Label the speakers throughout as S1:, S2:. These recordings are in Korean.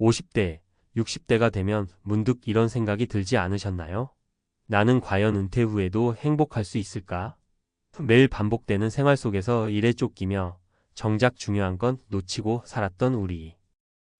S1: 50대, 60대가 되면 문득 이런 생각이 들지 않으셨나요? 나는 과연 은퇴 후에도 행복할 수 있을까? 매일 반복되는 생활 속에서 일에 쫓기며 정작 중요한 건 놓치고 살았던 우리.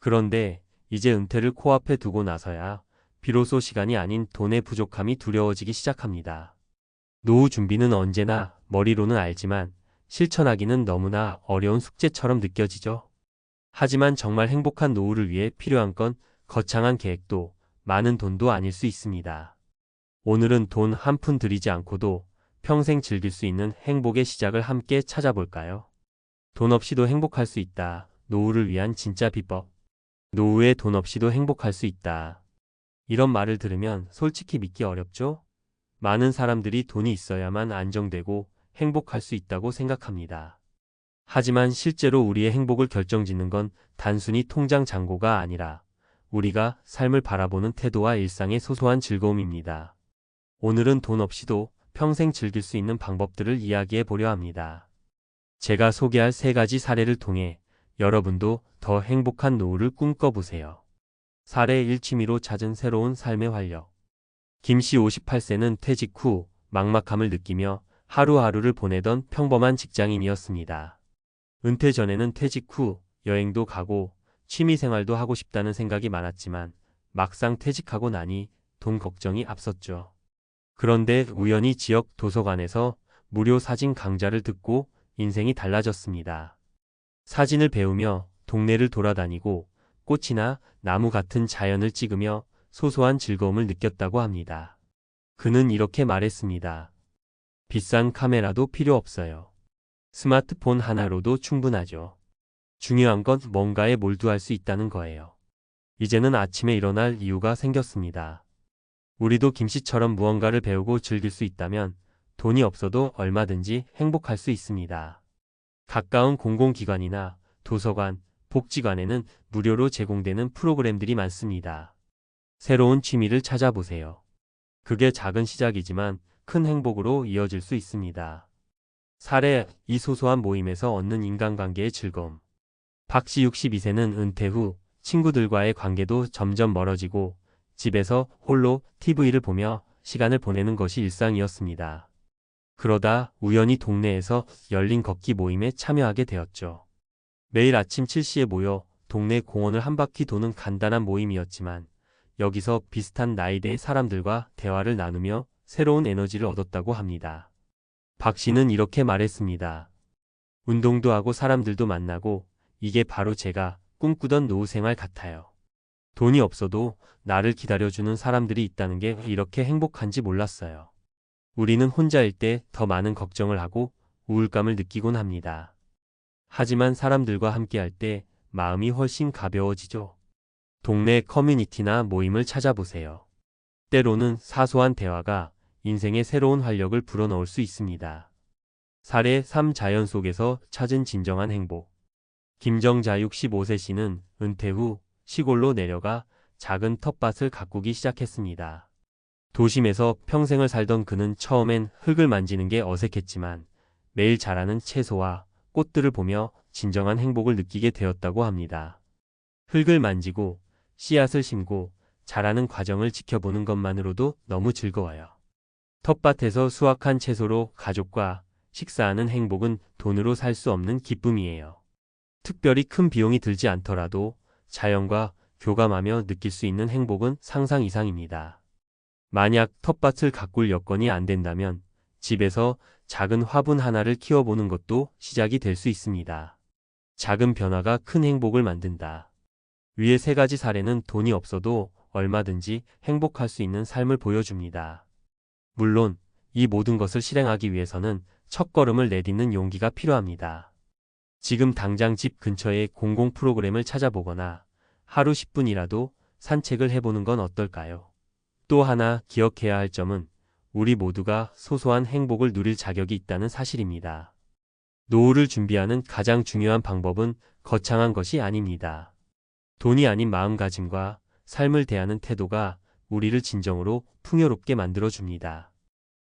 S1: 그런데 이제 은퇴를 코앞에 두고 나서야 비로소 시간이 아닌 돈의 부족함이 두려워지기 시작합니다. 노후 준비는 언제나 머리로는 알지만 실천하기는 너무나 어려운 숙제처럼 느껴지죠. 하지만 정말 행복한 노후를 위해 필요한 건 거창한 계획도 많은 돈도 아닐 수 있습니다. 오늘은 돈 한 푼 들이지 않고도 평생 즐길 수 있는 행복의 시작을 함께 찾아볼까요? 돈 없이도 행복할 수 있다. 노후를 위한 진짜 비법. 노후에 돈 없이도 행복할 수 있다. 이런 말을 들으면 솔직히 믿기 어렵죠? 많은 사람들이 돈이 있어야만 안정되고 행복할 수 있다고 생각합니다. 하지만 실제로 우리의 행복을 결정짓는 건 단순히 통장 잔고가 아니라 우리가 삶을 바라보는 태도와 일상의 소소한 즐거움입니다. 오늘은 돈 없이도 평생 즐길 수 있는 방법들을 이야기해 보려 합니다. 제가 소개할 3가지 사례를 통해 여러분도 더 행복한 노후를 꿈꿔보세요. 사례 1. 취미로 찾은 새로운 삶의 활력. 김씨 58세는 퇴직 후 막막함을 느끼며 하루하루를 보내던 평범한 직장인이었습니다. 은퇴 전에는 퇴직 후 여행도 가고 취미생활도 하고 싶다는 생각이 많았지만 막상 퇴직하고 나니 돈 걱정이 앞섰죠. 그런데 우연히 지역 도서관에서 무료 사진 강좌를 듣고 인생이 달라졌습니다. 사진을 배우며 동네를 돌아다니고 꽃이나 나무 같은 자연을 찍으며 소소한 즐거움을 느꼈다고 합니다. 그는 이렇게 말했습니다. 비싼 카메라도 필요 없어요. 스마트폰 하나로도 충분하죠. 중요한 건 뭔가에 몰두할 수 있다는 거예요. 이제는 아침에 일어날 이유가 생겼습니다. 우리도 김씨처럼 무언가를 배우고 즐길 수 있다면 돈이 없어도 얼마든지 행복할 수 있습니다. 가까운 공공기관이나 도서관, 복지관에는 무료로 제공되는 프로그램들이 많습니다. 새로운 취미를 찾아보세요. 그게 작은 시작이지만 큰 행복으로 이어질 수 있습니다. 사례, 이 소소한 모임에서 얻는 인간관계의 즐거움. 박씨 62세는 은퇴 후 친구들과의 관계도 점점 멀어지고 집에서 홀로 TV를 보며 시간을 보내는 것이 일상이었습니다. 그러다 우연히 동네에서 열린 걷기 모임에 참여하게 되었죠. 매일 아침 7시에 모여 동네 공원을 한 바퀴 도는 간단한 모임이었지만 여기서 비슷한 나이대의 사람들과 대화를 나누며 새로운 에너지를 얻었다고 합니다. 박 씨는 이렇게 말했습니다. 운동도 하고 사람들도 만나고 이게 바로 제가 꿈꾸던 노후 생활 같아요. 돈이 없어도 나를 기다려주는 사람들이 있다는 게 이렇게 행복한지 몰랐어요. 우리는 혼자일 때 더 많은 걱정을 하고 우울감을 느끼곤 합니다. 하지만 사람들과 함께할 때 마음이 훨씬 가벼워지죠. 동네 커뮤니티나 모임을 찾아보세요. 때로는 사소한 대화가 인생의 새로운 활력을 불어넣을 수 있습니다. 사례 3. 자연 속에서 찾은 진정한 행복. 김정자 65세 씨는 은퇴 후 시골로 내려가 작은 텃밭을 가꾸기 시작했습니다. 도심에서 평생을 살던 그는 처음엔 흙을 만지는 게 어색했지만 매일 자라는 채소와 꽃들을 보며 진정한 행복을 느끼게 되었다고 합니다. 흙을 만지고 씨앗을 심고 자라는 과정을 지켜보는 것만으로도 너무 즐거워요. 텃밭에서 수확한 채소로 가족과 식사하는 행복은 돈으로 살 수 없는 기쁨이에요. 특별히 큰 비용이 들지 않더라도 자연과 교감하며 느낄 수 있는 행복은 상상 이상입니다. 만약 텃밭을 가꿀 여건이 안 된다면 집에서 작은 화분 하나를 키워보는 것도 시작이 될 수 있습니다. 작은 변화가 큰 행복을 만든다. 위의 3가지 사례는 돈이 없어도 얼마든지 행복할 수 있는 삶을 보여줍니다. 물론 이 모든 것을 실행하기 위해서는 첫걸음을 내딛는 용기가 필요합니다. 지금 당장 집 근처의 공공 프로그램을 찾아보거나 하루 10분이라도 산책을 해보는 건 어떨까요? 또 하나 기억해야 할 점은 우리 모두가 소소한 행복을 누릴 자격이 있다는 사실입니다. 노후를 준비하는 가장 중요한 방법은 거창한 것이 아닙니다. 돈이 아닌 마음가짐과 삶을 대하는 태도가 우리를 진정으로 풍요롭게 만들어줍니다.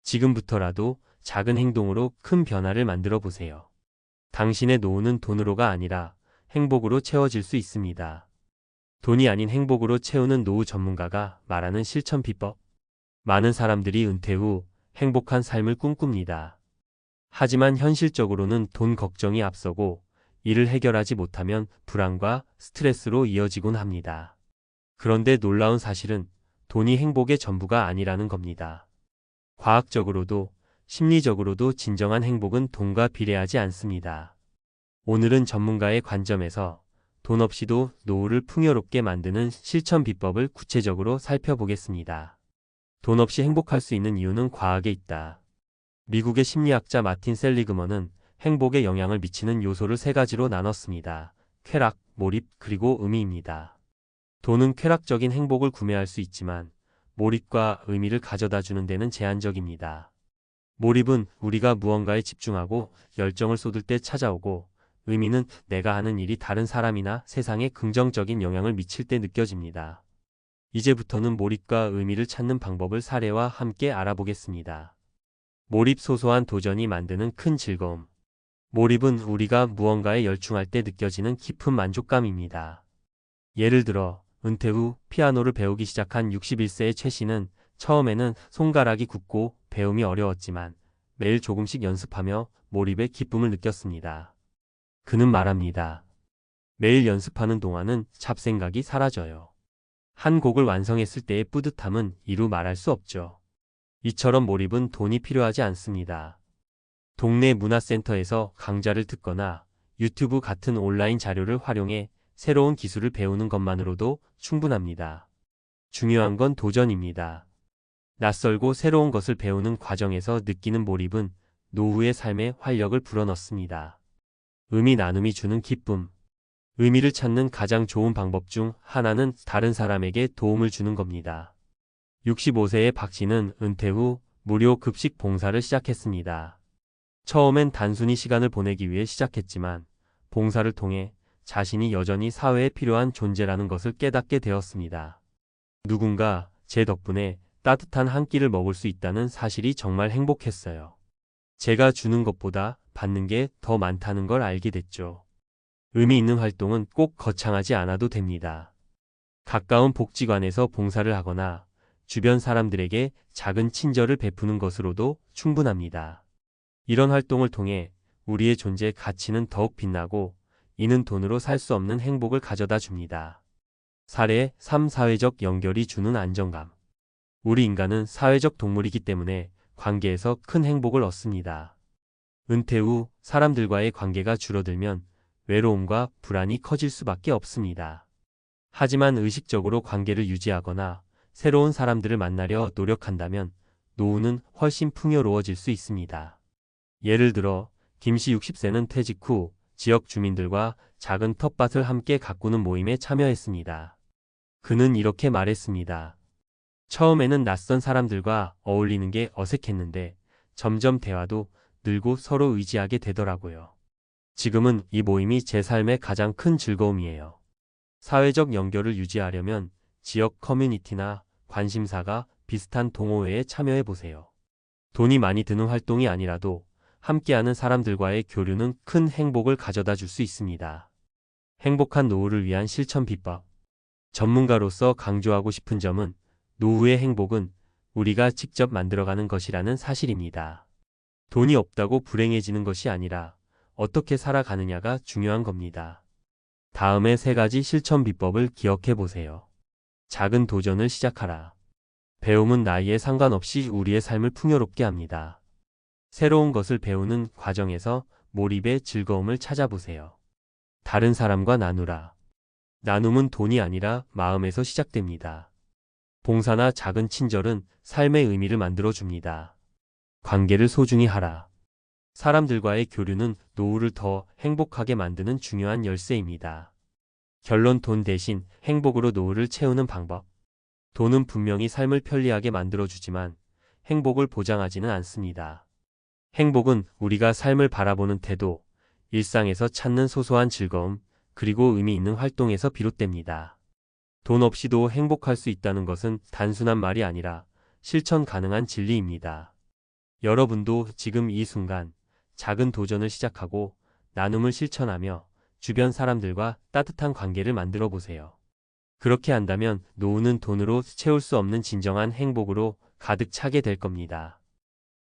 S1: 지금부터라도 작은 행동으로 큰 변화를 만들어 보세요. 당신의 노후는 돈으로가 아니라 행복으로 채워질 수 있습니다. 돈이 아닌 행복으로 채우는 노후 전문가가 말하는 실천 비법. 많은 사람들이 은퇴 후 행복한 삶을 꿈꿉니다. 하지만 현실적으로는 돈 걱정이 앞서고 이를 해결하지 못하면 불안과 스트레스로 이어지곤 합니다. 그런데 놀라운 사실은 돈이 행복의 전부가 아니라는 겁니다. 과학적으로도 심리적으로도 진정한 행복은 돈과 비례하지 않습니다. 오늘은 전문가의 관점에서 돈 없이도 노후를 풍요롭게 만드는 실천 비법을 구체적으로 살펴보겠습니다. 돈 없이 행복할 수 있는 이유는 과학에 있다. 미국의 심리학자 마틴 셀리그먼은 행복에 영향을 미치는 요소를 세 가지로 나눴습니다. 쾌락, 몰입, 그리고 의미입니다. 돈은 쾌락적인 행복을 구매할 수 있지만 몰입과 의미를 가져다 주는 데는 제한적입니다. 몰입은 우리가 무언가에 집중하고 열정을 쏟을 때 찾아오고, 의미는 내가 하는 일이 다른 사람이나 세상에 긍정적인 영향을 미칠 때 느껴집니다. 이제부터는 몰입과 의미를 찾는 방법을 사례와 함께 알아보겠습니다. 몰입, 소소한 도전이 만드는 큰 즐거움. 몰입은 우리가 무언가에 열중할 때 느껴지는 깊은 만족감입니다. 예를 들어 은퇴 후 피아노를 배우기 시작한 61세의 최 씨는 처음에는 손가락이 굳고 배움이 어려웠지만 매일 조금씩 연습하며 몰입의 기쁨을 느꼈습니다. 그는 말합니다. 매일 연습하는 동안은 잡생각이 사라져요. 한 곡을 완성했을 때의 뿌듯함은 이루 말할 수 없죠. 이처럼 몰입은 돈이 필요하지 않습니다. 동네 문화센터에서 강좌를 듣거나 유튜브 같은 온라인 자료를 활용해 새로운 기술을 배우는 것만으로도 충분합니다. 중요한 건 도전입니다. 낯설고 새로운 것을 배우는 과정에서 느끼는 몰입은 노후의 삶에 활력을 불어넣습니다. 의미 나눔이 주는 기쁨. 의미를 찾는 가장 좋은 방법 중 하나는 다른 사람에게 도움을 주는 겁니다. 65세의 박 씨는 은퇴 후 무료 급식 봉사를 시작했습니다. 처음엔 단순히 시간을 보내기 위해 시작했지만 봉사를 통해 자신이 여전히 사회에 필요한 존재라는 것을 깨닫게 되었습니다. 누군가 제 덕분에 따뜻한 한 끼를 먹을 수 있다는 사실이 정말 행복했어요. 제가 주는 것보다 받는 게 더 많다는 걸 알게 됐죠. 의미 있는 활동은 꼭 거창하지 않아도 됩니다. 가까운 복지관에서 봉사를 하거나 주변 사람들에게 작은 친절을 베푸는 것으로도 충분합니다. 이런 활동을 통해 우리의 존재 가치는 더욱 빛나고, 이는 돈으로 살 수 없는 행복을 가져다 줍니다. 사례 3. 사회적 연결이 주는 안정감. 우리 인간은 사회적 동물이기 때문에 관계에서 큰 행복을 얻습니다. 은퇴 후 사람들과의 관계가 줄어들면 외로움과 불안이 커질 수밖에 없습니다. 하지만 의식적으로 관계를 유지하거나 새로운 사람들을 만나려 노력한다면 노후는 훨씬 풍요로워질 수 있습니다. 예를 들어 김씨 60세는 퇴직 후 지역 주민들과 작은 텃밭을 함께 가꾸는 모임에 참여했습니다. 그는 이렇게 말했습니다. 처음에는 낯선 사람들과 어울리는 게 어색했는데 점점 대화도 늘고 서로 의지하게 되더라고요. 지금은 이 모임이 제 삶의 가장 큰 즐거움이에요. 사회적 연결을 유지하려면 지역 커뮤니티나 관심사가 비슷한 동호회에 참여해 보세요. 돈이 많이 드는 활동이 아니라도 함께하는 사람들과의 교류는 큰 행복을 가져다 줄 수 있습니다. 행복한 노후를 위한 실천 비법. 전문가로서 강조하고 싶은 점은 노후의 행복은 우리가 직접 만들어가는 것이라는 사실입니다. 돈이 없다고 불행해지는 것이 아니라 어떻게 살아가느냐가 중요한 겁니다. 다음의 세 가지 실천 비법을 기억해 보세요. 작은 도전을 시작하라. 배움은 나이에 상관없이 우리의 삶을 풍요롭게 합니다. 새로운 것을 배우는 과정에서 몰입의 즐거움을 찾아보세요. 다른 사람과 나누라. 나눔은 돈이 아니라 마음에서 시작됩니다. 봉사나 작은 친절은 삶의 의미를 만들어줍니다. 관계를 소중히 하라. 사람들과의 교류는 노후를 더 행복하게 만드는 중요한 열쇠입니다. 결론, 돈 대신 행복으로 노후를 채우는 방법. 돈은 분명히 삶을 편리하게 만들어주지만 행복을 보장하지는 않습니다. 행복은 우리가 삶을 바라보는 태도, 일상에서 찾는 소소한 즐거움, 그리고 의미 있는 활동에서 비롯됩니다. 돈 없이도 행복할 수 있다는 것은 단순한 말이 아니라 실천 가능한 진리입니다. 여러분도 지금 이 순간 작은 도전을 시작하고 나눔을 실천하며 주변 사람들과 따뜻한 관계를 만들어 보세요. 그렇게 한다면 노후는 돈으로 채울 수 없는 진정한 행복으로 가득 차게 될 겁니다.